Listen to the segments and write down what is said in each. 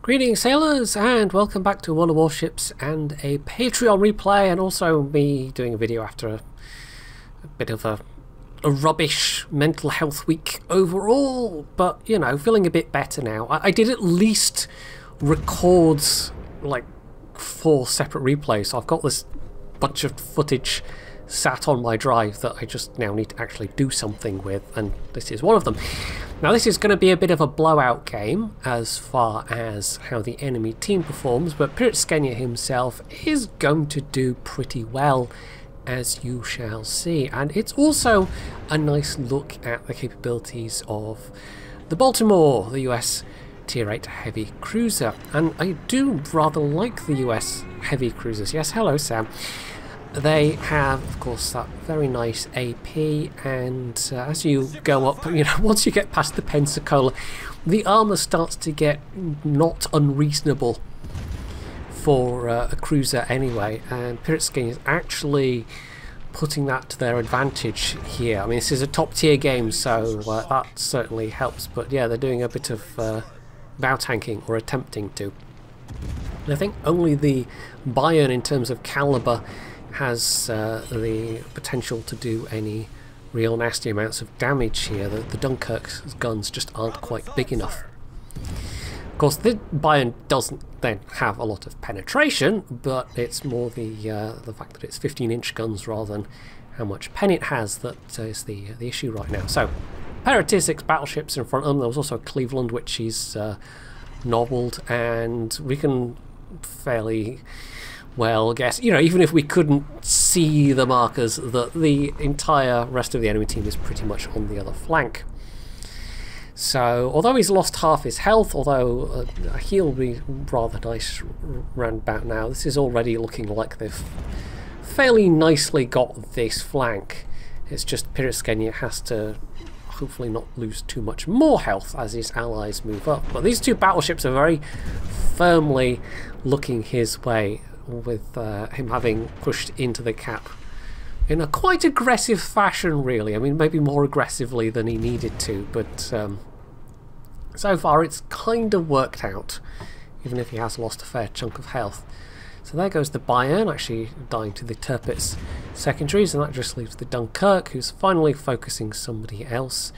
Greetings sailors and welcome back to World of Warships and a Patreon replay, and also me doing a video after a bit of a rubbish mental health week overall, but you know, feeling a bit better now. I did at least record like 4 separate replays, so I've got this bunch of footage sat on my drive that I just now need to actually do something with, and this is one of them. Now this is going to be a bit of a blowout game as far as how the enemy team performs, but PointyHairedJedi himself is going to do pretty well, as you shall see. And it's also a nice look at the capabilities of the Baltimore, the US Tier 8 heavy cruiser. And I do rather like the US heavy cruisers. Yes, hello Sam. They have, of course, that very nice AP, and as you go up, you know, once you get past the Pensacola, the armour starts to get not unreasonable for a cruiser anyway, and PointyHairedJedi is actually putting that to their advantage here. I mean, this is a top tier game, so that certainly helps, but yeah, they're doing a bit of bow tanking, or attempting to. And I think only the Bayern, in terms of calibre, has the potential to do any real nasty amounts of damage here. The Dunkirk's guns just aren't quite big enough. Of course, the Bayern doesn't then have a lot of penetration, but it's more the fact that it's 15-inch guns rather than how much pen it has that is the issue right now. So, pair of Tier 6 battleships in front of them. There was also Cleveland, which is nobbled, and we can fairly well guess, you know, even if we couldn't see the markers, that the entire rest of the enemy team is pretty much on the other flank. So, although he's lost half his health, although he'll be rather nice round about now, this is already looking like they've fairly nicely got this flank. It's just PointyHairedJedi has to hopefully not lose too much more health as his allies move up. But these two battleships are very firmly looking his way, with him having pushed into the cap in a quite aggressive fashion, really. I mean, maybe more aggressively than he needed to, but so far it's kind of worked out, even if he has lost a fair chunk of health. So there goes the Bayern, actually dying to the Tirpitz secondaries, and that just leaves the Dunkirk, who's finally focusing somebody else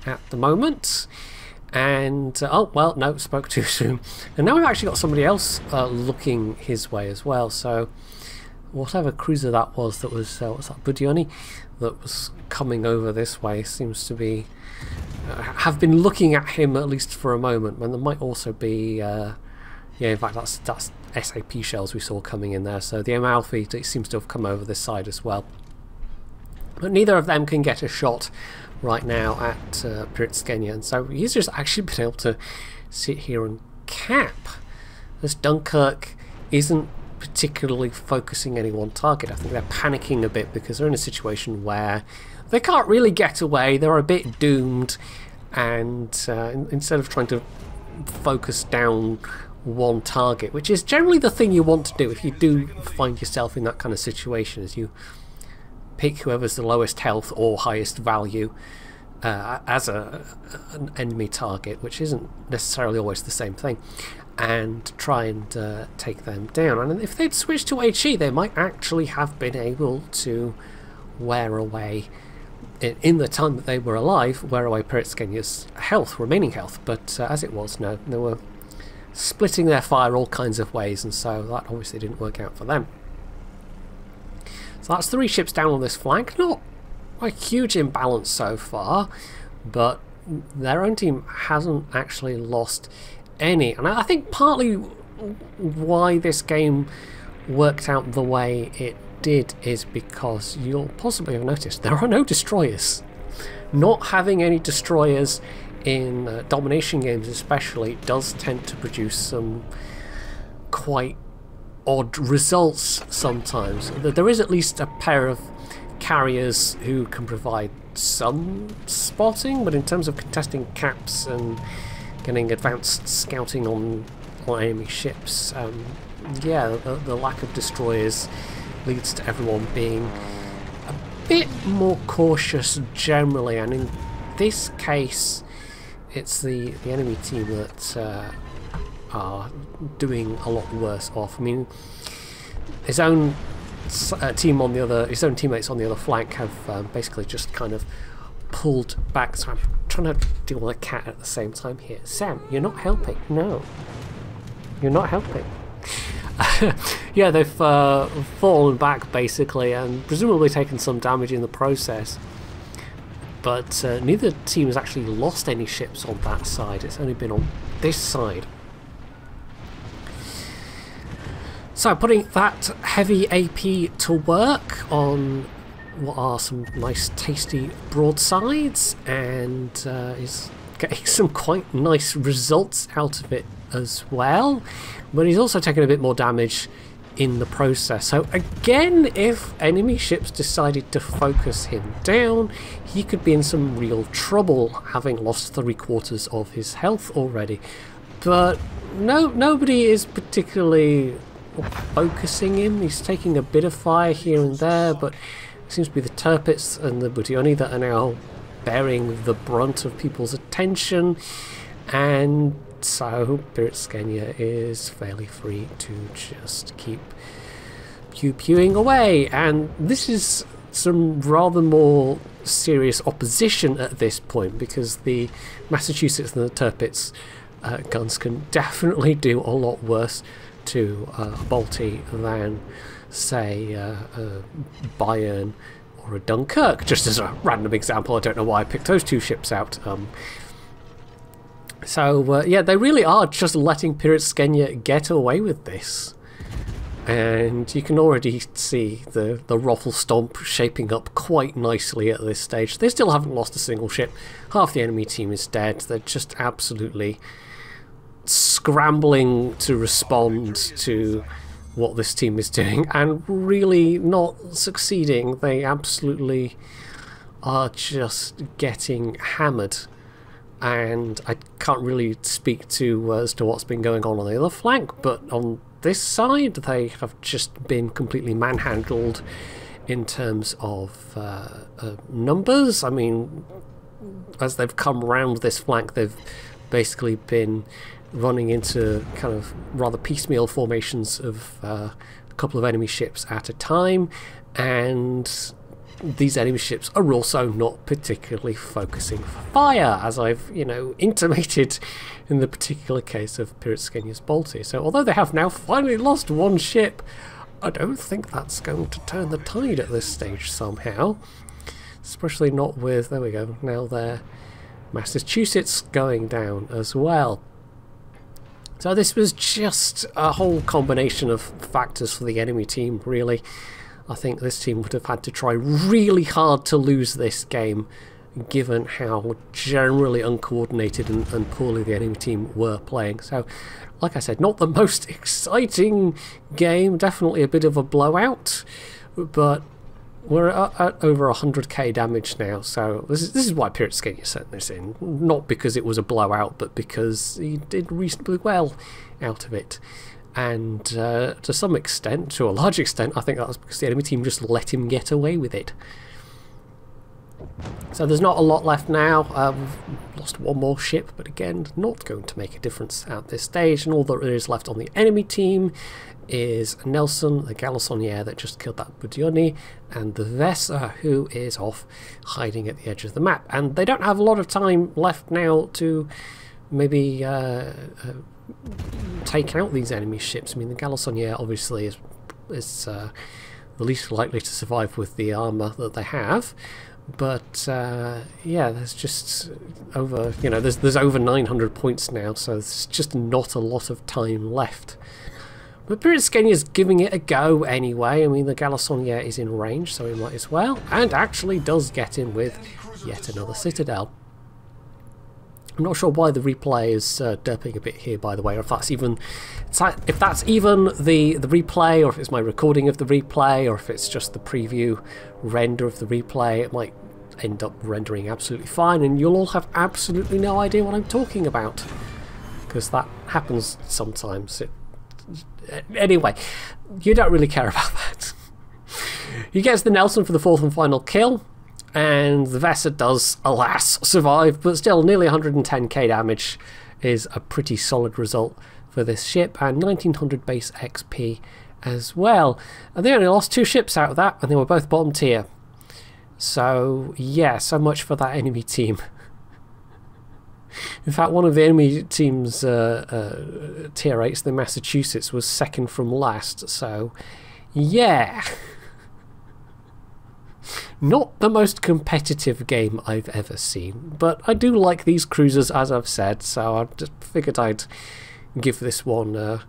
at the moment. And oh well, no, spoke too soon. And now we've actually got somebody else looking his way as well. So whatever cruiser that was what's that, Budioni, that was coming over this way, seems to be have been looking at him at least for a moment. And there might also be yeah, in fact that's SAP shells we saw coming in there. So the Amalfi seems to have come over this side as well. But neither of them can get a shot right now at PointyHairedJedi, and so he's just actually been able to sit here and cap. This Dunkirk isn't particularly focusing any one target. I think they're panicking a bit because they're in a situation where they can't really get away, they're a bit doomed, and instead of trying to focus down one target, which is generally the thing you want to do if you do find yourself in that kind of situation, is you pick whoever's the lowest health or highest value as an enemy target, which isn't necessarily always the same thing, and try and take them down. And if they'd switched to HE, they might actually have been able to wear away, in the time that they were alive, wear away PointyHairedJedi's health, remaining health. But as it was, no, they were splitting their fire all kinds of ways, and so that obviously didn't work out for them. So that's 3 ships down on this flank. Not a huge imbalance so far, but their own team hasn't actually lost any. And I think partly why this game worked out the way it did is because you'll possibly have noticed there are no destroyers. Not having any destroyers in domination games especially does tend to produce some quite odd results sometimes. There is at least a pair of carriers who can provide some spotting, but in terms of contesting caps and getting advanced scouting on enemy ships, yeah, the lack of destroyers leads to everyone being a bit more cautious generally, and in this case it's the enemy team that are doing a lot worse off. I mean, his own team on the other, his own teammates on the other flank have basically just kind of pulled back. So I'm trying to deal with a cat at the same time here. Sam, you're not helping. No, you're not helping. Yeah, they've fallen back basically, and presumably taken some damage in the process. But neither team has actually lost any ships on that side. It's only been on this side. So putting that heavy AP to work on what are some nice tasty broadsides, and is getting some quite nice results out of it as well. But he's also taken a bit more damage in the process. So again, if enemy ships decided to focus him down, he could be in some real trouble, having lost 3/4 of his health already. But nobody is particularly focusing him. He's taking a bit of fire here and there, but it seems to be the Tirpitz and the Budyonny that are now bearing the brunt of people's attention, and so PointyHairedJedi is fairly free to just keep pew-pewing away. And this is some rather more serious opposition at this point, because the Massachusetts and the Tirpitz guns can definitely do a lot worse to Balti than, say, Bayern or a Dunkirk, just as a random example. I don't know why I picked those two ships out. So yeah, they really are just letting PointyHairedJedi get away with this. And you can already see the Ruffle Stomp shaping up quite nicely at this stage. They still haven't lost a single ship. Half the enemy team is dead. They're just absolutely scrambling to respond to what this team is doing, and really not succeeding. They absolutely are just getting hammered. And I can't really speak to as to what's been going on the other flank, but on this side they have just been completely manhandled in terms of numbers. I mean, as they've come around this flank, they've basically been running into kind of rather piecemeal formations of a couple of enemy ships at a time, and these enemy ships are also not particularly focusing fire, as I've, intimated in the particular case of PointyHairedJedi's Balti. So although they have now finally lost one ship, I don't think that's going to turn the tide at this stage somehow. Especially not with, there we go, now their Massachusetts going down as well. So this was just a whole combination of factors for the enemy team, really. I think this team would have had to try really hard to lose this game, given how generally uncoordinated and poorly the enemy team were playing. So, like I said, not the most exciting game, definitely a bit of a blowout, but we're at over 100k damage now, so this is why PointyHairedJedi sent this in. Not because it was a blowout, but because he did reasonably well out of it. And to some extent, to a large extent, I think that was because the enemy team just let him get away with it. So there's not a lot left now. We've lost one more ship, but again, not going to make a difference at this stage. And all that there is left on the enemy team is Nelson, the Galissoniere that just killed that Budyonny, and the Vesa, who is off hiding at the edge of the map. And they don't have a lot of time left now to maybe take out these enemy ships. I mean, the Galissoniere obviously is the least likely to survive with the armour that they have. But yeah, there's just over, there's over 900 points now, so there's just not a lot of time left. But PointyHairedJedi is giving it a go anyway. I mean, the Galissoniere is in range, so he might as well, and actually does get in with yet another citadel. I'm not sure why the replay is derping a bit here, by the way, or if that's even the replay, or if it's my recording of the replay, or if it's just the preview render of the replay. It might end up rendering absolutely fine, and you'll all have absolutely no idea what I'm talking about, because that happens sometimes. Anyway, you don't really care about that. He gets the Nelson for the 4th and final kill, and the Vesa does, alas, survive, but still nearly 110k damage is a pretty solid result for this ship, and 1900 base XP as well. And they only lost 2 ships out of that, and they were both bottom tier. So yeah, so much for that enemy team. In fact, one of the enemy team's tier 8s, the Massachusetts, was second from last, so yeah. Not the most competitive game I've ever seen, but I do like these cruisers, as I've said, so I just figured I'd give this one a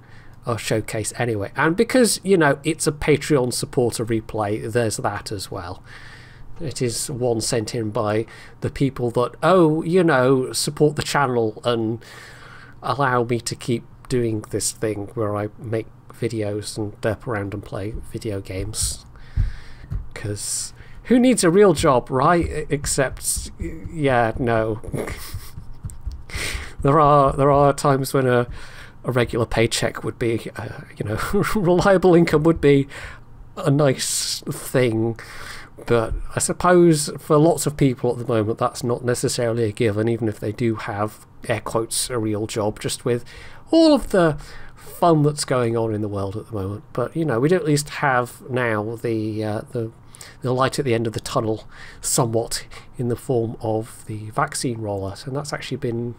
showcase anyway. And because, you know, it's a Patreon supporter replay, there's that as well. It is one sent in by the people that, oh, you know, support the channel and allow me to keep doing this thing where I make videos and derp around and play video games. Because who needs a real job, right? Except, yeah, no. There are times when a regular paycheck would be, you know, reliable income would be a nice thing. But I suppose for lots of people at the moment that's not necessarily a given, even if they do have, air quotes, a real job, just with all of the fun that's going on in the world at the moment. But, you know, we do at least have now the light at the end of the tunnel somewhat in the form of the vaccine rollout, and that's actually been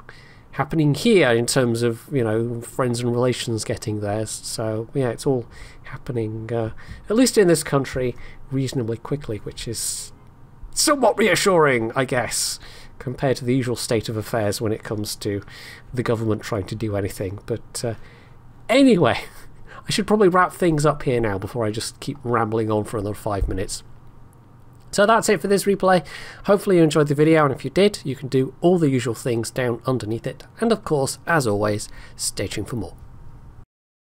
happening here in terms of, you know, friends and relations getting theirs. So yeah, it's all happening at least in this country reasonably quickly, which is somewhat reassuring, I guess, compared to the usual state of affairs when it comes to the government trying to do anything. But anyway, I should probably wrap things up here now before I just keep rambling on for another 5 minutes. So that's it for this replay. Hopefully you enjoyed the video, and if you did, you can do all the usual things down underneath it. And of course, as always, stay tuned for more.